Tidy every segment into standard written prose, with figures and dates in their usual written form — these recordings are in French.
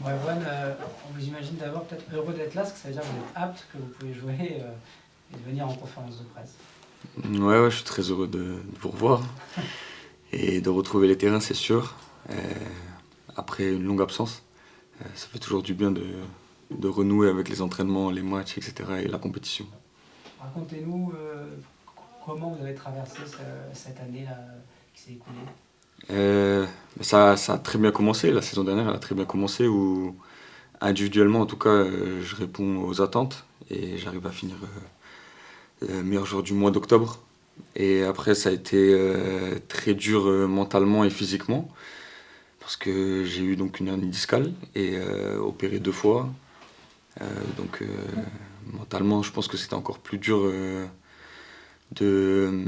Ouais, Juan, on vous imagine d'abord peut-être heureux d'être là, parce que ça veut dire que vous êtes apte, que vous pouvez jouer et de venir en conférence de presse. Ouais, je suis très heureux de vous revoir et de retrouver les terrains, c'est sûr. Euh, Après une longue absence, ça fait toujours du bien de renouer avec les entraînements, les matchs, etc. et la compétition. Racontez-nous comment vous avez traversé cette année là, qui s'est écoulée. Euh, ça a très bien commencé, la saison dernière elle a très bien commencé où individuellement en tout cas je réponds aux attentes et j'arrive à finir meilleur joueur du mois d'octobre. Et après ça a été très dur mentalement et physiquement parce que j'ai eu donc une hernie discale et opéré 2 fois. Euh, donc mentalement je pense que c'était encore plus dur de,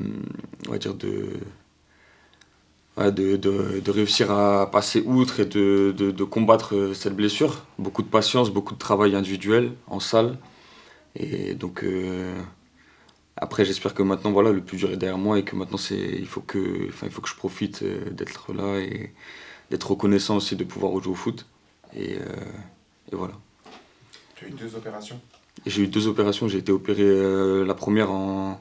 on va dire de réussir à passer outre et de combattre cette blessure. Beaucoup de patience, beaucoup de travail individuel en salle. Et donc après j'espère que maintenant voilà, le plus dur est derrière moi et que maintenant il faut que je profite d'être là et d'être reconnaissant aussi de pouvoir rejouer au foot. Et, euh, et voilà. Tu as eu 2 opérations. Et j'ai eu 2 opérations, j'ai été opéré la première en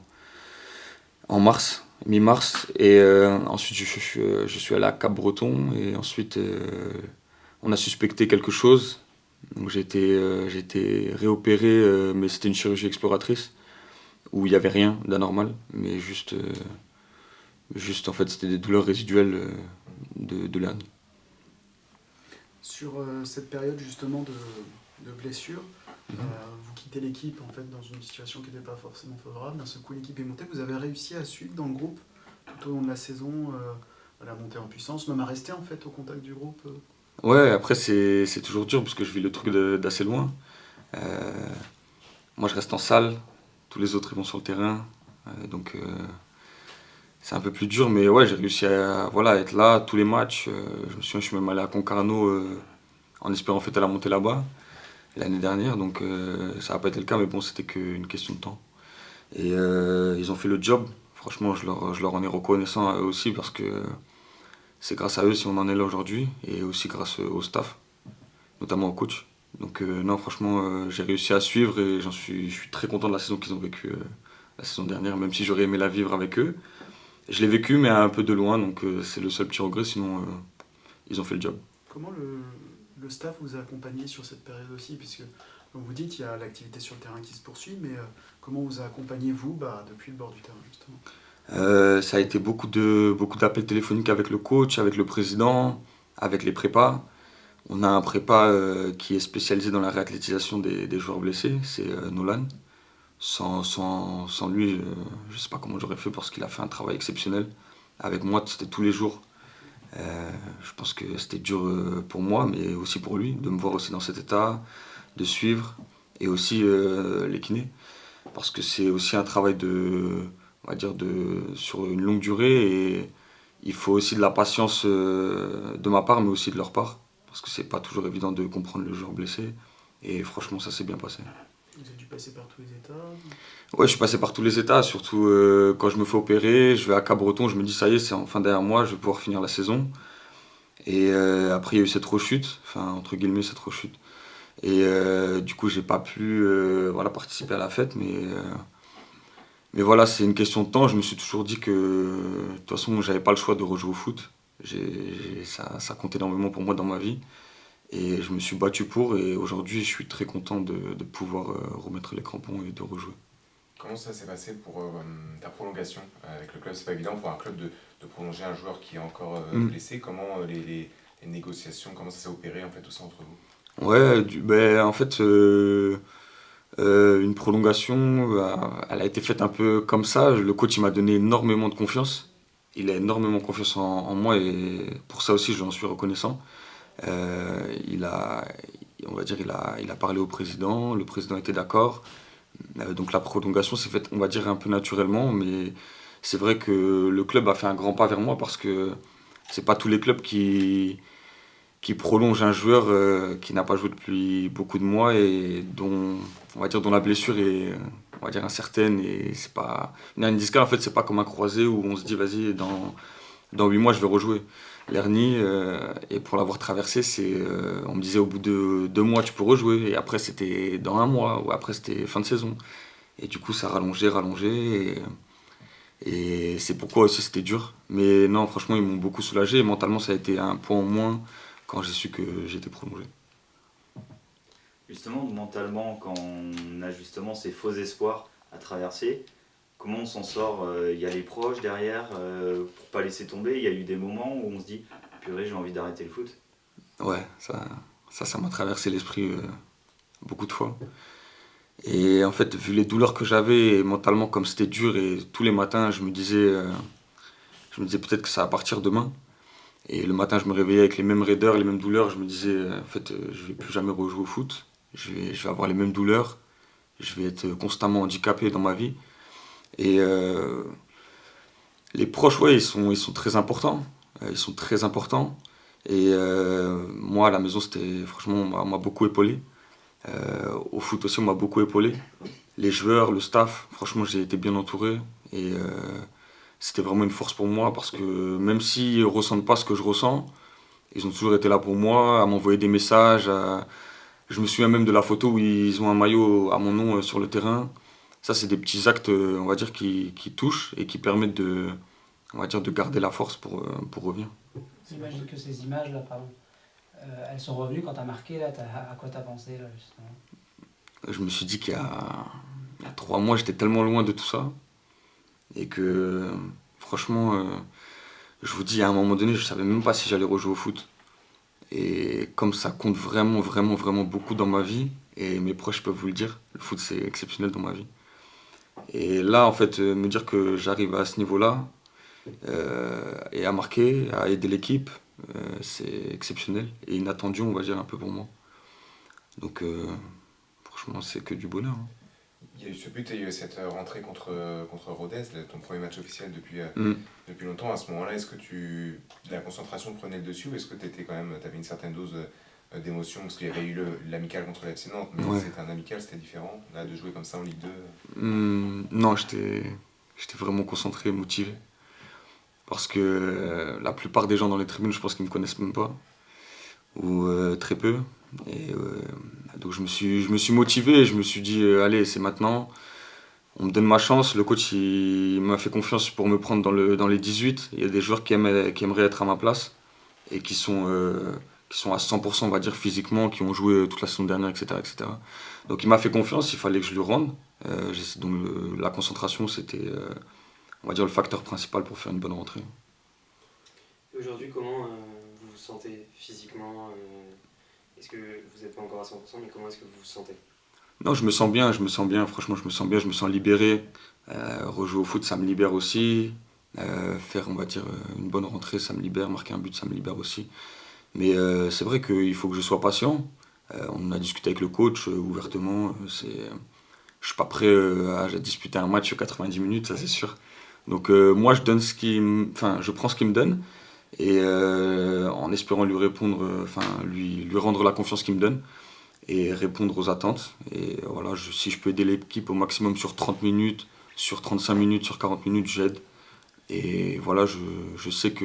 mars, mi-mars, et ensuite je suis allé à Cap-Breton, et ensuite on a suspecté quelque chose. Donc j'ai été réopéré, mais c'était une chirurgie exploratrice, où il n'y avait rien d'anormal, mais juste en fait c'était des douleurs résiduelles de l'hernie. Sur cette période justement de blessure, vous quittez l'équipe en fait dans une situation qui n'était pas forcément favorable. D'un seul coup, l'équipe est montée. Vous avez réussi à suivre dans le groupe tout au long de la saison, à la montée en puissance, même à rester en fait au contact du groupe. Ouais, après c'est toujours dur, parce que je vis le truc d'assez loin. Euh, Moi je reste en salle, tous les autres ils vont sur le terrain, donc c'est un peu plus dur, mais ouais, j'ai réussi à voilà, être là tous les matchs. Je me souviens, je suis même allé à Concarneau en espérant fêter la montée là-bas l'année dernière, donc ça n'a pas été le cas, mais bon, c'était qu'une question de temps. Et ils ont fait le job. Franchement, je leur en ai reconnaissant à eux aussi, parce que c'est grâce à eux si on en est là aujourd'hui, et aussi grâce au staff, notamment au coach. Donc non, franchement, j'ai réussi à suivre, et je suis très content de la saison qu'ils ont vécue la saison dernière, même si j'aurais aimé la vivre avec eux. Je l'ai vécu, mais un peu de loin, donc c'est le seul petit regret, sinon ils ont fait le job. Comment le staff vous a accompagné sur cette période aussi, puisque comme vous dites, il y a l'activité sur le terrain qui se poursuit, mais comment vous a accompagné vous depuis le bord du terrain justement? Ça a été beaucoup d'appels téléphoniques avec le coach, avec le président, avec les prépas. On a un prépa qui est spécialisé dans la réathlétisation des joueurs blessés, c'est Nolan. Sans lui, je ne sais pas comment j'aurais fait, parce qu'il a fait un travail exceptionnel. Avec moi, c'était tous les jours. Je pense que c'était dur pour moi, mais aussi pour lui, de me voir aussi dans cet état, de suivre, et aussi les kinés. Parce que c'est aussi un travail on va dire sur une longue durée, et il faut aussi de la patience de ma part, mais aussi de leur part, parce que c'est pas toujours évident de comprendre le joueur blessé, et franchement ça s'est bien passé. Vous avez dû passer par tous les états. Ouais, je suis passé par tous les états, surtout quand je me fais opérer, je vais à Cabreton, je me dis ça y est, c'est enfin derrière moi, je vais pouvoir finir la saison. Et après il y a eu cette rechute, enfin entre guillemets cette rechute. Et du coup j'ai pas pu voilà, participer à la fête, mais voilà, c'est une question de temps. Je me suis toujours dit que de toute façon j'avais pas le choix de rejouer au foot. Ça compte énormément pour moi dans ma vie. Et je me suis battu pour, et aujourd'hui je suis très content de pouvoir remettre les crampons et de rejouer. Comment ça s'est passé pour ta prolongation avec le club? C'est pas évident pour un club de prolonger un joueur qui est encore Mm. blessé. Comment les négociations, comment ça s'est opéré en fait tout ça entre vous? Ouais, ben, en fait, une prolongation, elle a été faite un peu comme ça. Le coach il m'a donné énormément de confiance. Il a énormément confiance en moi, et pour ça aussi je lui en suis reconnaissant. Il a, on va dire, il a parlé au président, le président était d'accord. Donc la prolongation s'est faite, on va dire, un peu naturellement, mais c'est vrai que le club a fait un grand pas vers moi, parce que c'est pas tous les clubs qui prolongent un joueur qui n'a pas joué depuis beaucoup de mois, et dont, on va dire, dont la blessure est, on va dire, incertaine. Et c'est pas une hernie discale, en fait, c'est pas comme un croisé où on se dit vas-y, dans 8 mois je vais rejouer. l'hernie. Et pour l'avoir traversé, on me disait au bout de 2 mois, tu peux rejouer. Et après, c'était dans 1 mois, ou après, c'était fin de saison. Et du coup, ça rallongeait, rallongeait. Et c'est pourquoi aussi c'était dur. Mais non, franchement, ils m'ont beaucoup soulagé. Et mentalement, ça a été un point en moins quand j'ai su que j'étais prolongé. Justement, mentalement, quand on a justement ces faux espoirs à traverser, comment on s'en sort? Il y a les proches derrière pour pas laisser tomber. Il y a eu des moments où on se dit purée, j'ai envie d'arrêter le foot. Ouais, ça m'a traversé l'esprit beaucoup de fois. Et en fait, vu les douleurs que j'avais, et mentalement, comme c'était dur, et tous les matins, je me disais peut-être que ça va partir demain. Et le matin, je me réveillais avec les mêmes raideurs, les mêmes douleurs. Je me disais, en fait, je vais plus jamais rejouer au foot. Je vais avoir les mêmes douleurs. Je vais être constamment handicapé dans ma vie. Et les proches, ouais, ils sont très importants. Ils sont très importants. Et moi, à la maison, franchement, on m'a beaucoup épaulé. Au foot aussi, on m'a beaucoup épaulé. Les joueurs, le staff, franchement, j'ai été bien entouré. Et c'était vraiment une force pour moi parce que même s'ils ne ressentent pas ce que je ressens, ils ont toujours été là pour moi, à m'envoyer des messages. Je me souviens même de la photo où ils ont un maillot à mon nom sur le terrain. Ça, c'est des petits actes, on va dire, qui touchent et qui permettent on va dire, de garder la force pour revenir. J'imagine que ces images-là, pardon, elles sont revenues quand tu as marqué, là, à quoi tu as pensé, là, justement? Je me suis dit qu'il y a 3 mois, j'étais tellement loin de tout ça. Et que, franchement, je vous dis, à un moment donné, je savais même pas si j'allais rejouer au foot. Et comme ça compte vraiment, vraiment, vraiment beaucoup dans ma vie, et mes proches peuvent vous le dire, le foot c'est exceptionnel dans ma vie. Et là, en fait, me dire que j'arrive à ce niveau-là, et à marquer, à aider l'équipe, c'est exceptionnel et inattendu, on va dire, un peu pour moi. Donc, franchement, c'est que du bonheur, hein. Il y a eu ce but et il y a eu cette rentrée contre Rodez, ton premier match officiel Mm. depuis longtemps. À ce moment-là, est-ce que la concentration prenait le dessus ou est-ce que tu avais une certaine dose d'émotion? Parce qu'il y avait eu l'amical contre la FC Nantes, mais Ouais. c'était un amical, c'était différent. Là, de jouer comme ça en Ligue 2. Non, j'étais vraiment concentré, motivé. Parce que la plupart des gens dans les tribunes, je pense qu'ils me connaissent même pas, ou très peu. Et donc je me suis motivé et je me suis dit, allez, c'est maintenant, on me donne ma chance. Le coach il m'a fait confiance pour me prendre dans les 18. Il y a des joueurs qui aimeraient être à ma place et qui sont à 100%, on va dire, physiquement, qui ont joué toute la saison dernière, etc., etc. Donc il m'a fait confiance, il fallait que je lui rende. Donc la concentration, c'était, on va dire, le facteur principal pour faire une bonne rentrée. Aujourd'hui, comment vous vous sentez physiquement Est-ce que vous n'êtes pas encore à 100%, mais comment est-ce que vous vous sentez? Non, je me sens bien, franchement, je me sens bien, je me sens libéré. Rejouer au foot, ça me libère aussi. Faire, on va dire, une bonne rentrée, ça me libère. Marquer un but, ça me libère aussi. Mais c'est vrai qu'il faut que je sois patient. On a discuté avec le coach ouvertement. Je suis pas prêt à disputer un match 90 minutes, ça c'est sûr. Donc moi, je prends ce qu'il me donne et en espérant lui répondre, lui rendre la confiance qu'il me donne et répondre aux attentes. Et voilà, si je peux aider l'équipe au maximum sur 30 minutes, sur 35 minutes, sur 40 minutes, j'aide. Et voilà, je sais que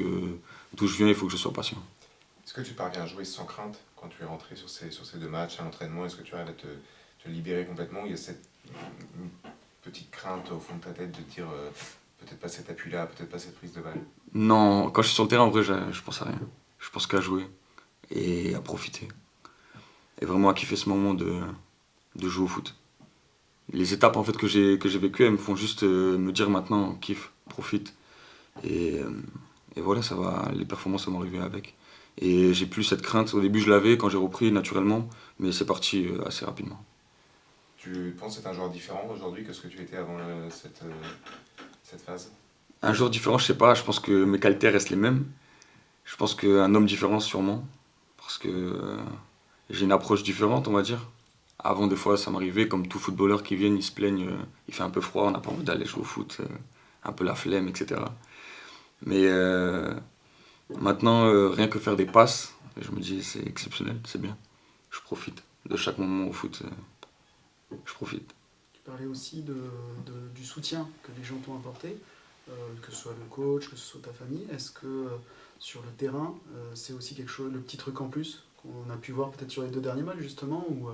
d'où je viens, il faut que je sois patient. Est-ce que tu parviens à jouer sans crainte quand tu es rentré sur ces 2 matchs à l'entraînement? Est-ce que tu arrives à te libérer complètement? Il y a cette petite crainte au fond de ta tête de dire peut-être pas cet appui-là, peut-être pas cette prise de balle? Non, quand je suis sur le terrain, en vrai, je pense à rien. Je pense qu'à jouer et à profiter. Et vraiment à kiffer ce moment de jouer au foot. Les étapes en fait, que j'ai vécues, elles me font juste me dire maintenant, kiffe, profite. Et, euh, et voilà, les performances vont arriver avec. Et j'ai plus cette crainte. Au début, je l'avais quand j'ai repris naturellement, mais c'est parti assez rapidement. Tu penses être un joueur différent aujourd'hui que ce que tu étais avant cette phase? Un jour différent, je sais pas, je pense que mes qualités restent les mêmes. Je pense qu'un homme différent, sûrement. Parce que j'ai une approche différente, on va dire. Avant, des fois, ça m'arrivait, comme tout footballeur qui vient, ils se plaignent, il fait un peu froid, on n'a pas envie d'aller jouer au foot, un peu la flemme, etc. Mais maintenant, rien que faire des passes, je me dis c'est exceptionnel, c'est bien. Je profite de chaque moment au foot, je profite. Tu parlais aussi du soutien que les gens t'ont apporté, que ce soit le coach, que ce soit ta famille. Est-ce que sur le terrain, c'est aussi quelque chose, le petit truc en plus qu'on a pu voir peut-être sur les 2 derniers matchs justement, où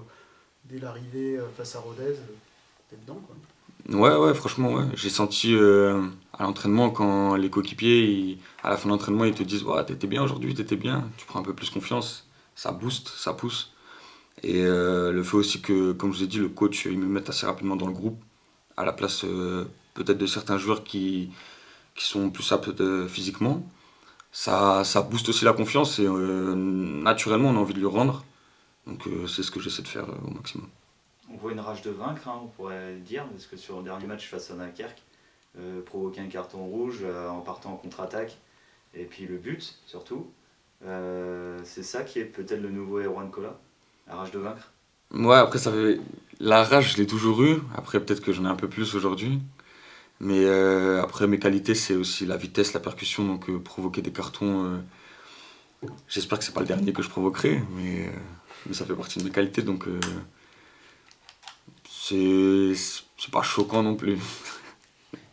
dès l'arrivée face à Rodez, t'es dedans quoi. Ouais, franchement, ouais. J'ai senti à l'entraînement quand les coéquipiers, à la fin de l'entraînement, ils te disent ouais, t'étais bien aujourd'hui, t'étais bien. Tu prends un peu plus confiance, ça booste, ça pousse. Et le fait aussi que, comme je vous ai dit, le coach, il me mette assez rapidement dans le groupe, à la place peut-être de certains joueurs qui sont plus aptes physiquement. Ça booste aussi la confiance et naturellement, on a envie de lui rendre. Donc c'est ce que j'essaie de faire au maximum. On voit une rage de vaincre, hein, on pourrait dire, parce que sur le dernier match face à Dunkerque, provoquer un carton rouge en partant en contre-attaque, et puis le but surtout, c'est ça qui est peut-être le nouveau héros Nkola, la rage de vaincre. Ouais, après, la rage, je l'ai toujours eu. Après, peut-être que j'en ai un peu plus aujourd'hui. Mais après, mes qualités, c'est aussi la vitesse, la percussion. Donc, provoquer des cartons, j'espère que c'est pas le dernier que je provoquerai. Mais ça fait partie de mes qualités. Donc, c'est pas choquant non plus.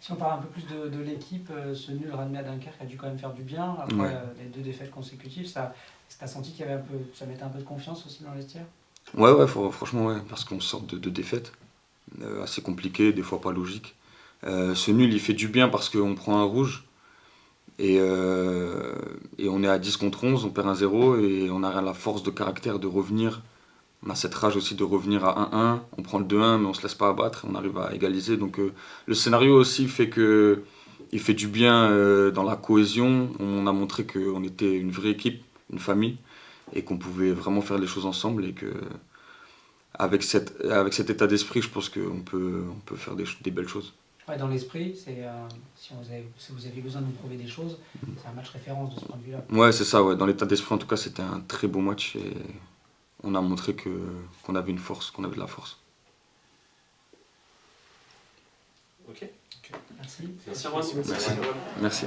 Si on parle un peu plus de l'équipe, ce nul ramené à Dunkerque a dû quand même faire du bien. Après Ouais. les 2 défaites consécutives, t'as senti qu'il y avait ça mettait un peu de confiance aussi dans le vestiaire? Ouais, franchement, ouais. Parce qu'on sort de défaites assez compliquées, des fois pas logiques. Ce nul, il fait du bien parce qu'on prend un rouge. Et on est à 10 contre 11, on perd 1-0 et on a la force de caractère de revenir. On a cette rage aussi de revenir à 1-1. On prend le 2-1 mais on ne se laisse pas abattre, on arrive à égaliser. Donc le scénario aussi fait que il fait du bien dans la cohésion. On a montré qu'on était une vraie équipe, une famille et qu'on pouvait vraiment faire les choses ensemble et que avec cet état d'esprit, je pense qu'on peut faire des belles choses. Ouais, dans l'esprit, si vous avez besoin de nous prouver des choses, c'est un match référence de ce point de vue-là. Ouais, c'est ça, ouais. Dans l'état d'esprit, en tout cas, c'était un très beau match et on a montré qu'on avait une force, qu'on avait de la force. Ok. Merci. Merci Erwan. Merci.